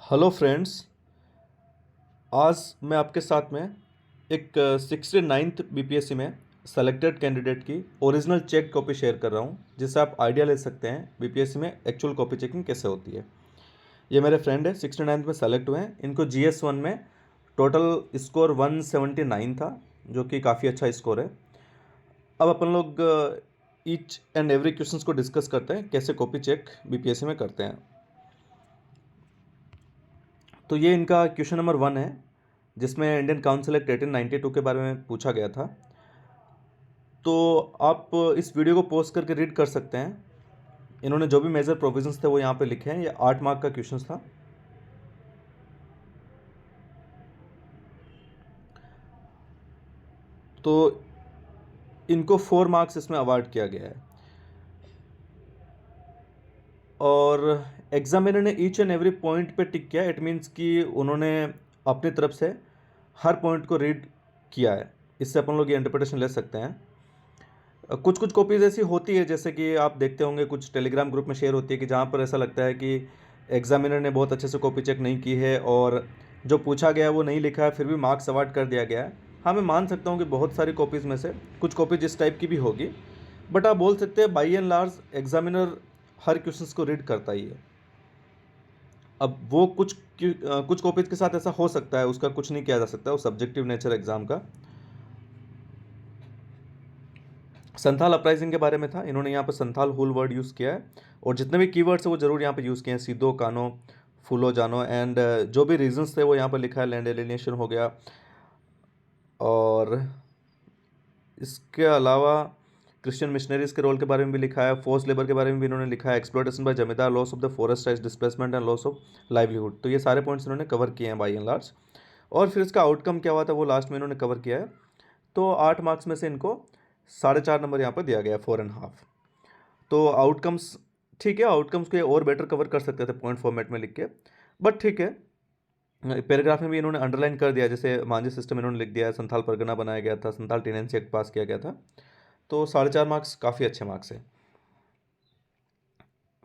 Hello friends. आज मैं आपके साथ में एक 69th बीपीएससी में सेलेक्टेड कैंडिडेट की ओरिजिनल चेक कॉपी शेयर कर रहा हूं, जिससे आप आइडिया ले सकते हैं बीपीएससी में एक्चुअल कॉपी चेकिंग कैसे होती है। ये मेरे फ्रेंड है, 69th में सेलेक्ट हुए हैं। इनको GS1 में टोटल स्कोर 179 था, जो कि काफ़ी अच्छा स्कोर है। अब अपन लोग ईच एंड एवरी क्वेश्चंस को डिस्कस करते हैं, कैसे कॉपी चेक बीपीएससी में करते हैं। तो ये इनका क्वेश्चन नंबर 1 है, जिसमें इंडियन काउंसिल एक्ट 1892 के बारे में पूछा गया था। तो आप इस वीडियो को पॉज करके रीड कर सकते हैं। इन्होंने जो भी मेजर प्रोविजंस थे वो यहाँ पे लिखे हैं। ये 8 मार्क का क्वेश्चन था। तो इनको 4 मार्क्स इसमें अवार्ड किया गया है। और एग्जामिनर ने ईच एंड एवरी पॉइंट पे टिक किया। इट मीन्स कि उन्होंने अपनी तरफ से हर पॉइंट को रीड किया है। इससे अपन लोग ये इंटरप्रिटेशन ले सकते हैं। कुछ कुछ कॉपीज़ ऐसी होती है, जैसे कि आप देखते होंगे कुछ टेलीग्राम ग्रुप में शेयर होती है, कि जहाँ पर ऐसा लगता है कि एग्जामिनर ने बहुत अच्छे से कॉपी चेक नहीं की है और जो पूछा गया है वो नहीं लिखा है, फिर भी मार्क्स अवार्ड कर दिया गया है। हाँ, मैं मान सकता हूँ कि बहुत सारी कॉपीज़ में से कुछ कॉपीज इस टाइप की भी होगी, बट आप बोल सकते हैं by and large examiner her questions को रीड करता ही है। अब वो कुछ कॉपीज के साथ ऐसा हो सकता है, उसका कुछ नहीं किया जा सकता, वो सब्जेक्टिव नेचर एग्जाम का। संथाल अपराइजिंग के बारे में था। इन्होंने यहाँ पर संथाल होल वर्ड यूज़ किया है, और जितने भी कीवर्ड्स है वो जरूर यहाँ पर यूज़ किए हैं। सीधो, कानो, फूलो, जानो, एंड जो भी रीजंस थे वो यहाँ पर लिखा है। लैंड एलिनेशन हो गया, और इसके अलावा क्रिश्चियन मिशनरीज के रोल के बारे में भी लिखा है। फोर्स लेबर के बारे में भी इन्होंने लिखा है। एक्सप्लॉयटेशन बाय जमींदार, loss of the forest rights, displacement and loss of livelihood. तो ये सारे पॉइंट्स इन्होंने कवर किए हैं बाई एंड लार्ज। और फिर इसका आउटकम क्या हुआ था वो लास्ट में इन्होंने कवर किया है। तो 8 मार्क्स में से इनको 4.5 नंबर यहाँ पर दिया गया है, 4.5। तो आउटकम्स ठीक है, आउटकम्स को और बेटर कवर कर सकते थे पॉइंट फॉर्मेट में लिख के, बट ठीक है। पैराग्राफ में भी इन्होंने अंडरलाइन कर दिया, जैसे मांझी सिस्टम इन्होंने लिख दिया है, संथाल परगना बनाया गया था, संथाल टेनेंसी एक्ट पास किया गया था। तो 4.5 मार्क्स काफ़ी अच्छे मार्क्स है।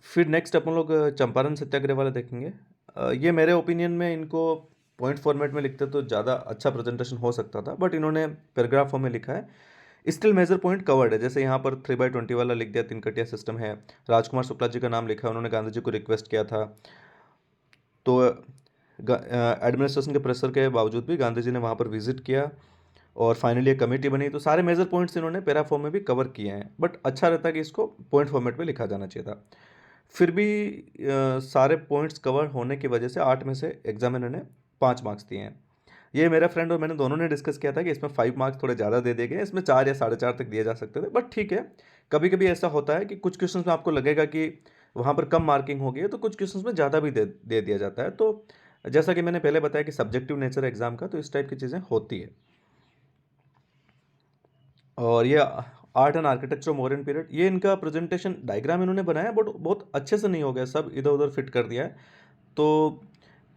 फिर नेक्स्ट अपन लोग चंपारण सत्याग्रह वाला देखेंगे। ये मेरे ओपिनियन में इनको पॉइंट फॉर्मेट में लिखते तो ज़्यादा अच्छा प्रेजेंटेशन हो सकता था, बट इन्होंने पैराग्राफ फॉर्म में लिखा है। स्टिल मेजर पॉइंट कवर्ड है, जैसे यहाँ पर 3/20 वाला लिख दिया, तिनकटिया सिस्टम है। राजकुमार शुक्ला जी का नाम लिखा है, उन्होंने गांधी जी को रिक्वेस्ट किया था। तो एडमिनिस्ट्रेशन के प्रेशर के बावजूद भी गांधी जी ने वहाँ पर विजिट किया, और फाइनली एक कमेटी बनी। तो सारे मेजर पॉइंट्स इन्होंने पैरा फॉर्म में भी कवर किए हैं, बट अच्छा रहता कि इसको पॉइंट फॉर्मेट में लिखा जाना चाहिए था। फिर भी सारे पॉइंट्स कवर होने की वजह से 8 में से एग्जामिनर ने 5 मार्क्स दिए हैं। ये मेरा फ्रेंड और मैंने दोनों ने डिस्कस किया था कि इसमें 5 मार्क्स थोड़े ज़्यादा दे दिए गए, इसमें 4 या 4.5 तक दिए जा सकते थे, बट ठीक है। कभी कभी ऐसा होता है कि कुछ क्वेश्चंस में आपको लगेगा कि वहाँ पर कम मार्किंग हो गई है, तो कुछ क्वेश्चंस में ज़्यादा भी दे दिया जाता है। तो जैसा कि मैंने पहले बताया कि सब्जेक्टिव नेचर एग्जाम का, तो इस टाइप की चीज़ें होती है। और ये art and architecture modern period, ये इनका प्रेजेंटेशन डायग्राम इन्होंने बनाया, बट बहुत अच्छे से नहीं हो गया, सब इधर उधर फिट कर दिया है। तो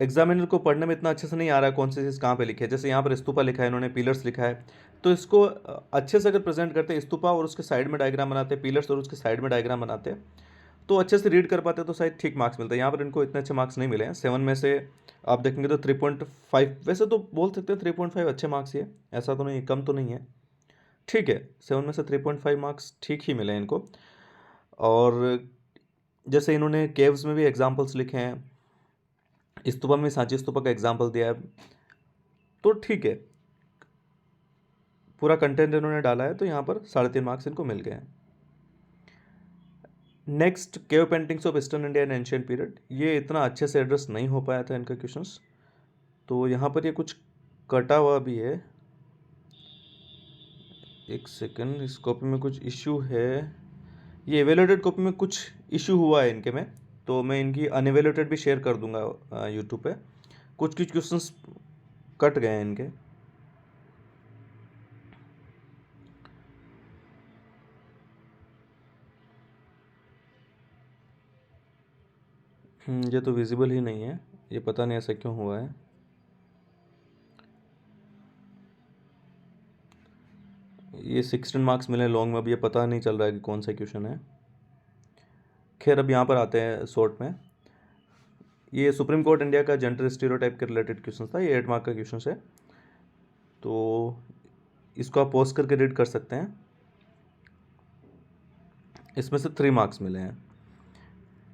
एग्जामिनर को पढ़ने में इतना अच्छे से नहीं आ रहा है कौन सी चीज़ कहाँ पे लिखी है। जैसे यहाँ पर स्तूपा लिखा है, इन्होंने पिलर्स लिखा है। तो इसको अच्छे से अगर प्रेजेंट करते, स्तूपा और उसके साइड में डायग्राम बनाते, पिलर्स और उसके साइड में डायग्राम बनाते, तो अच्छे से रीड कर पाते, तो शायद ठीक मार्क्स मिलते हैं। यहाँ पर इनको इतने अच्छे मार्क्स नहीं मिले हैं। 7 में से आप देखेंगे तो 3.5, वैसे तो बोल सकते हैं 3.5 अच्छे मार्क्स ही है, ऐसा तो नहीं, कम तो नहीं है। ठीक है, 7 में से 3.5 मार्क्स ठीक ही मिले हैं इनको। और जैसे इन्होंने केव्स में भी एग्जाम्पल्स लिखे हैं, स्तूपा में सांची स्तूपा का एग्जाम्पल दिया है, तो ठीक है। पूरा कंटेंट इन्होंने डाला है, तो यहाँ पर 3.5 मार्क्स इनको मिल गए हैं। Next, cave paintings of eastern India in ancient period, ये इतना अच्छे से एड्रेस नहीं हो पाया था इनका क्वेश्चंस, तो यहाँ पर ये कुछ कटा हुआ भी है। एक सेकंड, इस कॉपी में कुछ इशू है। ये एवेल्यूटेड कॉपी में कुछ इशू हुआ है इनके में, तो मैं इनकी अनएवेल्यूटेड भी शेयर कर दूंगा यूट्यूब पे। कुछ कुछ क्वेश्चंस कट गए हैं इनके। ये तो विजिबल ही नहीं है, ये पता नहीं ऐसा क्यों हुआ है। ये 16 मार्क्स मिले लॉन्ग में, अब ये पता नहीं चल रहा है कि कौन सा क्वेश्चन है। खैर, अब यहाँ पर आते हैं शॉर्ट में। ये सुप्रीम कोर्ट इंडिया का जेंडर स्टीरियोटाइप के रिलेटेड क्वेश्चन था, ये 8 मार्क का क्वेश्चन है, तो इसको आप पॉज करके रीड कर सकते हैं। इसमें से 3 मार्क्स मिले हैं।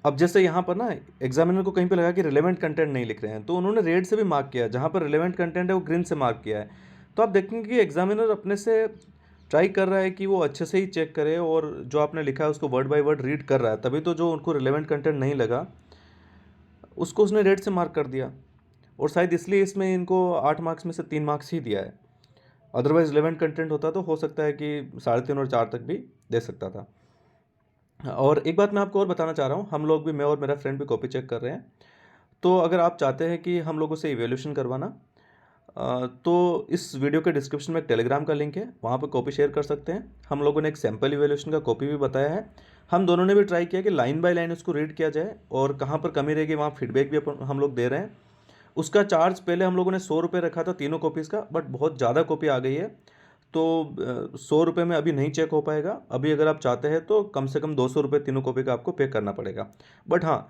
अब जैसे यहाँ पर ना एग्जामिनर को कहीं पे लगा कि रिलेवेंट कंटेंट नहीं लिख रहे हैं, तो उन्होंने रेड से भी मार्क किया, जहाँ पर रिलेवेंट कंटेंट है वो ग्रीन से मार्क किया है। तो आप देखेंगे कि एग्जामिनर अपने से ट्राई कर रहा है कि वो अच्छे से ही चेक करे और जो आपने लिखा है उसको वर्ड बाय वर्ड रीड कर रहा है, तभी तो जो उनको रिलेवेंट कंटेंट नहीं लगा उसको उसने रेड से मार्क कर दिया, और शायद इसलिए इसमें इनको 8 मार्क्स में से 3 मार्क्स ही दिया है। अदरवाइज रिलेवेंट कंटेंट होता तो हो सकता है कि 3.5 और 4 तक भी दे सकता था। और एक बात मैं आपको और बताना चाह रहा हूँ, हम लोग भी, मैं और मेरा फ्रेंड भी कॉपी चेक कर रहे हैं। तो अगर आप चाहते हैं कि हम लोगों से इवैल्यूएशन करवाना, तो इस वीडियो के डिस्क्रिप्शन में एक टेलीग्राम का लिंक है, वहाँ पर कॉपी शेयर कर सकते हैं। हम लोगों ने एक सैम्पल इवैल्यूएशन का कॉपी भी बताया है। हम दोनों ने भी ट्राई किया कि लाइन बाय लाइन उसको रीड किया जाए और कहाँ पर कमी रहेगी वहाँ फीडबैक भी हम लोग दे रहे हैं। उसका चार्ज पहले हम लोगों ने 100 रुपये रखा था तीनों कॉपीज़ का, बट बहुत ज़्यादा कॉपी आ गई है, तो 100 रुपये में अभी नहीं चेक हो पाएगा। अभी अगर आप चाहते हैं तो कम से कम 200 रुपये तीनों कॉपी का आपको पे करना पड़ेगा। बट हाँ,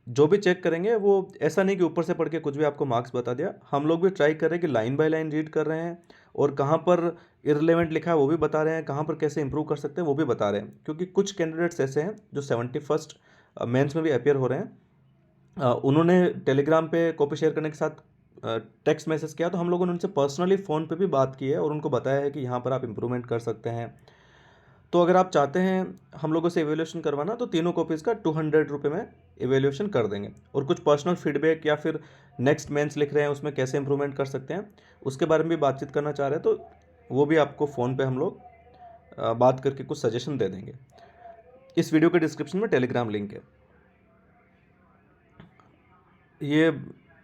जो भी चेक करेंगे वो ऐसा नहीं कि ऊपर से पढ़ के कुछ भी आपको मार्क्स बता दिया। हम लोग भी ट्राई कर रहे हैं कि लाइन बाय लाइन रीड कर रहे हैं, और कहाँ पर इररिलेवेंट लिखा है वो भी बता रहे हैं, कहाँ पर कैसे इंप्रूव कर सकते हैं वो भी बता रहे हैं। क्योंकि कुछ कैंडिडेट्स ऐसे हैं जो 71st मेंस में भी अपियर हो रहे हैं, उन्होंने टेलीग्राम पे कॉपी शेयर करने के साथ टेक्स्ट मैसेज किया, तो हम लोगों ने उनसे पर्सनली फ़ोन पे भी बात की है और उनको बताया है कि यहाँ पर आप इम्प्रूवमेंट कर सकते हैं। तो अगर आप चाहते हैं हम लोगों से इवैल्यूएशन करवाना, तो तीनों कॉपीज़ का 200 रुपये में इवैल्यूएशन कर देंगे, और कुछ पर्सनल फीडबैक या फिर नेक्स्ट मेंस लिख रहे हैं उसमें कैसे इंप्रूवमेंट कर सकते हैं उसके बारे में भी बातचीत करना चाह रहे हैं, तो वो भी आपको फ़ोन पे हम लोग बात करके कुछ सजेशन दे देंगे। इस वीडियो के डिस्क्रिप्शन में टेलीग्राम लिंक है। ये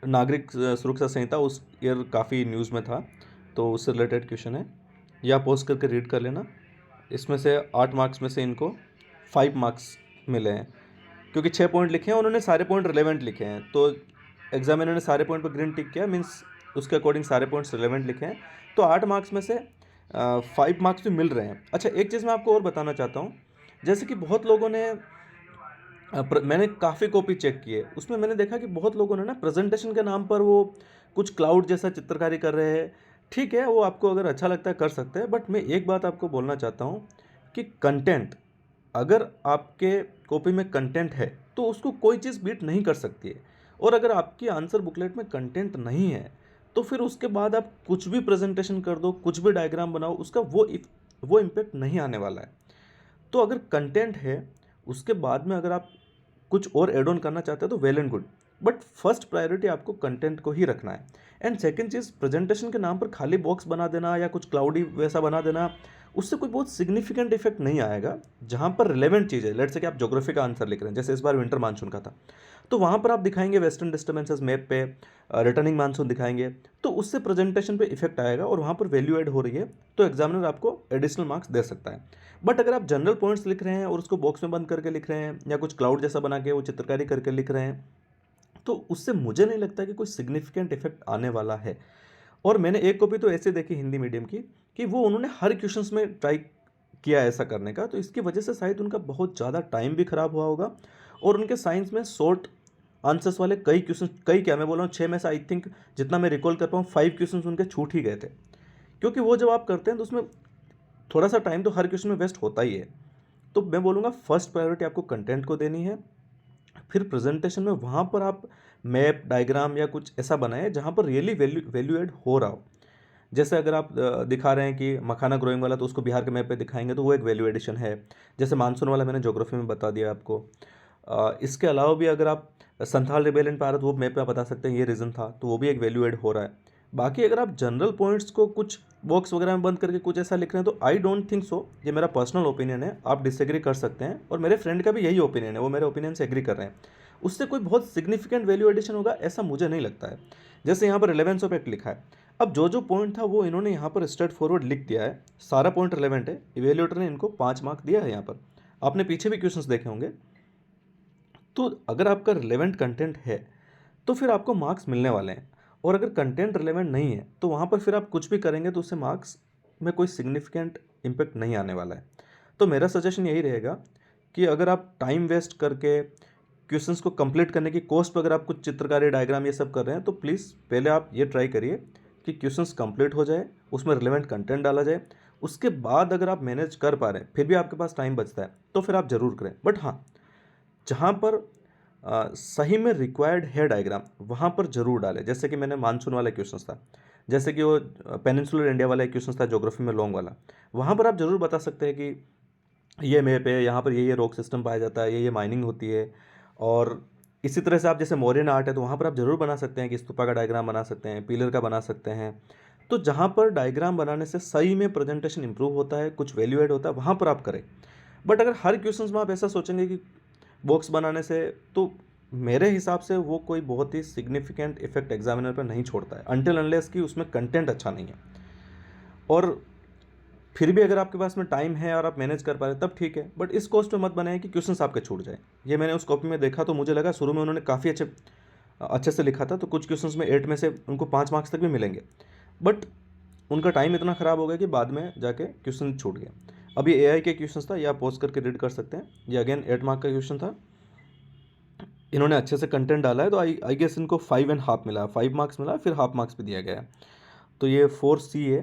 नागरिक सुरक्षा संहिता उस ईयर काफ़ी न्यूज़ में था, तो उससे रिलेटेड क्वेश्चन है, या पोस्ट करके रीड कर लेना। इसमें से 8 मार्क्स में से इनको 5 मार्क्स मिले हैं, क्योंकि 6 पॉइंट लिखे हैं, उन्होंने सारे पॉइंट रिलेवेंट लिखे हैं, तो एग्जामिनर ने सारे पॉइंट पर ग्रीन टिक किया, मीन्स उसके अकॉर्डिंग सारे पॉइंट्स रिलेवेंट लिखे हैं, तो 8 मार्क्स में से 5 मार्क्स भी मिल रहे हैं। अच्छा, एक चीज़ मैं आपको और बताना चाहता हूँ, जैसे कि बहुत लोगों ने मैंने काफ़ी कॉपी चेक किए, उसमें मैंने देखा कि बहुत लोगों ने ना प्रेजेंटेशन के नाम पर वो कुछ क्लाउड जैसा चित्रकारी कर रहे हैं। ठीक है, वो आपको अगर अच्छा लगता है कर सकते हैं, बट मैं एक बात आपको बोलना चाहता हूँ कि कंटेंट, अगर आपके कॉपी में कंटेंट है तो उसको कोई चीज़ बीट नहीं कर सकती है, और अगर आपकी आंसर बुकलेट में कंटेंट नहीं है तो फिर उसके बाद आप कुछ भी प्रेजेंटेशन कर दो, कुछ भी डायग्राम बनाओ, उसका वो इम्पेक्ट नहीं आने वाला है। तो अगर कंटेंट है, उसके बाद में अगर आप कुछ और एड ऑन करना चाहते हैं तो well and good, but first priority आपको कंटेंट को ही रखना है। एंड सेकंड चीज़, प्रेजेंटेशन के नाम पर खाली बॉक्स बना देना या कुछ क्लाउडी वैसा बना देना, उससे कोई बहुत सिग्निफिकेंट इफेक्ट नहीं आएगा। जहाँ पर रिलेवेंट चीज़ है, लेट्स से कि आप ज्योग्राफी का आंसर लिख रहे हैं, जैसे इस बार विंटर मानसून का था, तो वहाँ पर आप दिखाएंगे वेस्टर्न डिस्टर्बेंसेस मैप पे, रिटर्निंग मानसून दिखाएंगे, तो उससे प्रेजेंटेशन पे इफेक्ट आएगा और वहाँ पर वैल्यू ऐड हो रही है, तो एग्जामिनर आपको एडिशनल मार्क्स दे सकता है। बट अगर आप जनरल पॉइंट्स लिख रहे हैं और उसको बॉक्स में बंद करके लिख रहे हैं, या कुछ क्लाउड जैसा बना के वो चित्रकारी करके लिख रहे हैं, तो उससे मुझे नहीं लगता कि कोई सिग्निफिकेंट इफेक्ट आने वाला है। और मैंने एक कॉपी तो ऐसे देखी हिंदी मीडियम की, कि वो उन्होंने हर क्वेश्चंस में ट्राई किया ऐसा करने का, तो इसकी वजह से शायद उनका बहुत ज़्यादा टाइम भी खराब हुआ होगा, और उनके साइंस में शॉर्ट आंसर्स वाले कई क्वेश्चन, कई क्या मैं बोल रहा हूँ, 6 में से आई थिंक जितना मैं रिकॉल कर पाऊँ 5 क्वेश्चन उनके छूट ही गए थे, क्योंकि वो जब आप करते हैं तो उसमें थोड़ा सा टाइम तो हर क्वेश्चन में वेस्ट होता ही है। तो मैं बोलूँगा फर्स्ट प्रायोरिटी आपको कंटेंट को देनी है, फिर प्रेजेंटेशन में वहाँ पर आप मैप, डायग्राम या कुछ ऐसा बनाएं जहाँ पर रियली वैल्यू ऐड हो रहा हो। जैसे अगर आप दिखा रहे हैं कि मखाना ग्रोइंग वाला, तो उसको बिहार के मैप पे दिखाएंगे तो वो एक वैल्यू एडिशन है। जैसे मानसून वाला मैंने ज्योग्राफी में बता दिया आपको। इसके अलावा भी अगर आप संथाल रिबेलियन पे आ रहे तो वो मैप पे आप बता सकते हैं ये रीज़न था, तो वो भी एक वैल्यू एड हो रहा है। बाकी अगर आप जनरल पॉइंट्स को कुछ बॉक्स वगैरह में बंद करके कुछ ऐसा लिख रहे हैं, तो आई डोंट थिंक सो, ये मेरा पर्सनल ओपिनियन है, आप डिसएग्री कर सकते हैं, और मेरे फ्रेंड का भी यही ओपिनियन है, वो मेरे ओपिनियन से एग्री कर रहे हैं। उससे कोई बहुत सिग्निफिकेंट वैल्यू एडिशन होगा ऐसा मुझे नहीं लगता है। जैसे यहाँ पर रिलेवेंस ऑफ एक्ट लिखा है, अब जो जो पॉइंट था वो इन्होंने यहाँ पर स्ट्रेट फॉरवर्ड लिख दिया है, सारा पॉइंट रिलेवेंट है, इवेल्यूएटर ने इनको 5 मार्क दिया है। यहाँ पर आपने पीछे भी क्वेश्चंस देखे होंगे, तो अगर आपका रिलेवेंट कंटेंट है तो फिर आपको मार्क्स मिलने वाले हैं, और अगर कंटेंट रिलेवेंट नहीं है तो वहाँ पर फिर आप कुछ भी करेंगे तो उससे मार्क्स में कोई सिग्निफिकेंट इम्पेक्ट नहीं आने वाला है। तो मेरा सजेशन यही रहेगा कि अगर आप टाइम वेस्ट करके क्वेश्चंस को कंप्लीट करने की कॉस्ट पर अगर आप कुछ चित्रकारी डायग्राम ये सब कर रहे हैं तो प्लीज़ पहले आप ये ट्राई करिए कि क्वेश्चंस कंप्लीट हो जाए, उसमें रिलेवेंट कंटेंट डाला जाए। उसके बाद अगर आप मैनेज कर पा रहे हैं, फिर भी आपके पास टाइम बचता है, तो फिर आप ज़रूर करें। बट हाँ, जहाँ पर सही में रिक्वायर्ड है डायग्राम, वहाँ पर ज़रूर डालें। जैसे कि मैंने मानसून वाला क्वेश्चन था, जैसे कि वो पेनिनसुलर इंडिया वाला एक क्वेश्चन था ज्योग्राफी में लॉन्ग वाला, वहाँ पर आप ज़रूर बता सकते हैं कि ये मैप है, यहाँ पर ये रॉक सिस्टम पाया जाता है, ये माइनिंग होती है। और इसी तरह से आप जैसे मौर्यन आर्ट है तो वहाँ पर आप ज़रूर बना सकते हैं कि स्तूपा का डायग्राम बना सकते हैं, पिलर का बना सकते हैं। तो जहाँ पर डायग्राम बनाने से सही में प्रेजेंटेशन इंप्रूव होता है, कुछ वैल्यू एड होता है, वहाँ पर आप करें। बट अगर हर क्वेश्चंस में आप ऐसा सोचेंगे कि बॉक्स बनाने से, तो मेरे हिसाब से वो कोई बहुत ही सिग्निफिकेंट इफेक्ट एग्जामिनर पर नहीं छोड़ता है, अनटिल अनलेस कि उसमें कंटेंट अच्छा नहीं है। और फिर भी अगर आपके पास में टाइम है और आप मैनेज कर पा रहे हैं तब ठीक है, बट इस कॉस्ट पे मत बनाए कि क्वेश्चंस आपके छूट जाए। ये मैंने उस कॉपी में देखा तो मुझे लगा शुरू में उन्होंने काफ़ी अच्छे से लिखा था, तो कुछ क्वेश्चंस में 8 में से उनको 5 मार्क्स तक भी मिलेंगे, बट उनका टाइम इतना ख़राब हो गया कि बाद में जाके क्वेश्चन छूट गया। अब ये AI के क्वेश्चन था, ये आप पॉज करके रीड कर सकते हैं। ये अगेन 8 मार्क का क्वेश्चन था, इन्होंने अच्छे से कंटेंट डाला है, तो आई गेस इनको 5.5 मिला, 5 मार्क्स मिला, फिर हाफ मार्क्स भी दिया गया है। तो ये 4C है।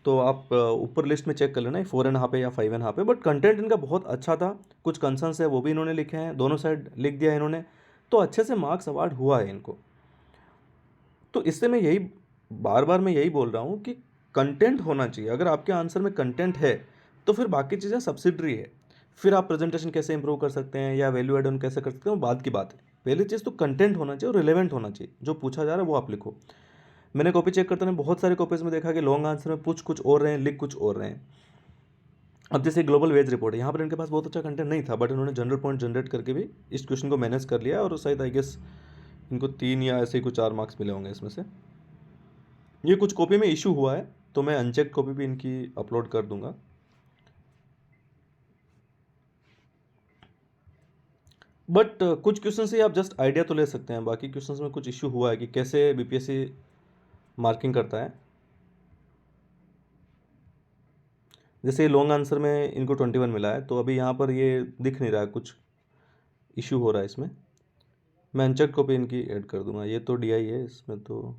तो आप ऊपर लिस्ट में चेक कर लेना, 4.5 है या 5.5 है, बट कंटेंट इनका बहुत अच्छा था। कुछ कंसर्न्स है वो भी इन्होंने लिखे हैं, दोनों साइड लिख दिया है इन्होंने, तो अच्छे से मार्क्स अवार्ड हुआ है इनको। तो इससे मैं यही बार बार मैं यही बोल रहा हूँ कि कंटेंट होना चाहिए। अगर आपके आंसर में कंटेंट है तो फिर बाकी चीज़ें सब्सिडरी है। फिर आप प्रेजेंटेशन कैसे इंप्रूव कर सकते हैं या वैल्यू एड ऑन कैसे कर सकते हैं वो बात की बात है। पहली चीज़ तो कंटेंट होना चाहिए और रिलेवेंट होना चाहिए, जो पूछा जा रहा है वो आप लिखो। मैंने कॉपी चेक करते हैं, बहुत सारे कॉपीज में देखा कि लॉन्ग आंसर में पूछ कुछ और रहे हैं, लिख कुछ और रहे हैं। अब जैसे ग्लोबल वेज रिपोर्ट है, यहाँ पर इनके पास बहुत अच्छा कंटेंट नहीं था, बट इन्होंने जनरल पॉइंट जनरेट करके भी इस क्वेश्चन को मैनेज कर लिया, और शायद आई गेस इनको 3 या ऐसे ही कुछ 4 मार्क्स मिले होंगे इसमें से। ये कुछ कॉपी में इशू हुआ है, तो मैं अनचेक कॉपी भी इनकी अपलोड कर दूंगा। बट कुछ क्वेश्चन से आप जस्ट आइडिया तो ले सकते हैं, बाकी क्वेश्चंस में कुछ इशू हुआ है कि कैसे BPSC मार्किंग करता है। जैसे लॉन्ग आंसर में इनको 21 मिला है, तो अभी यहाँ पर ये दिख नहीं रहा है, कुछ इशू हो रहा है इसमें। मैं अनचेक कॉपी इनकी ऐड कर दूंगा। ये तो DI है, इसमें तो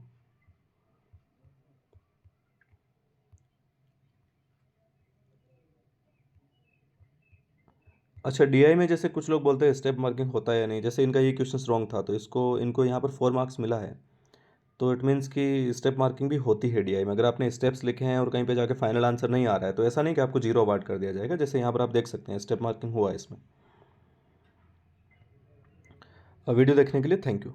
अच्छा, DI में जैसे कुछ लोग बोलते हैं स्टेप मार्किंग होता है या नहीं, जैसे इनका ये क्वेश्चन रॉन्ग था तो इनको यहाँ पर 4 मार्क्स मिला है। तो इट मीन्स कि स्टेप मार्किंग भी होती है DI में। अगर आपने स्टेप्स लिखे हैं और कहीं पे जाके फाइनल आंसर नहीं आ रहा है तो ऐसा नहीं कि आपको 0 अवार्ड कर दिया जाएगा। जैसे यहाँ पर आप देख सकते हैं स्टेप मार्किंग हुआ है इसमें। वीडियो देखने के लिए थैंक यू।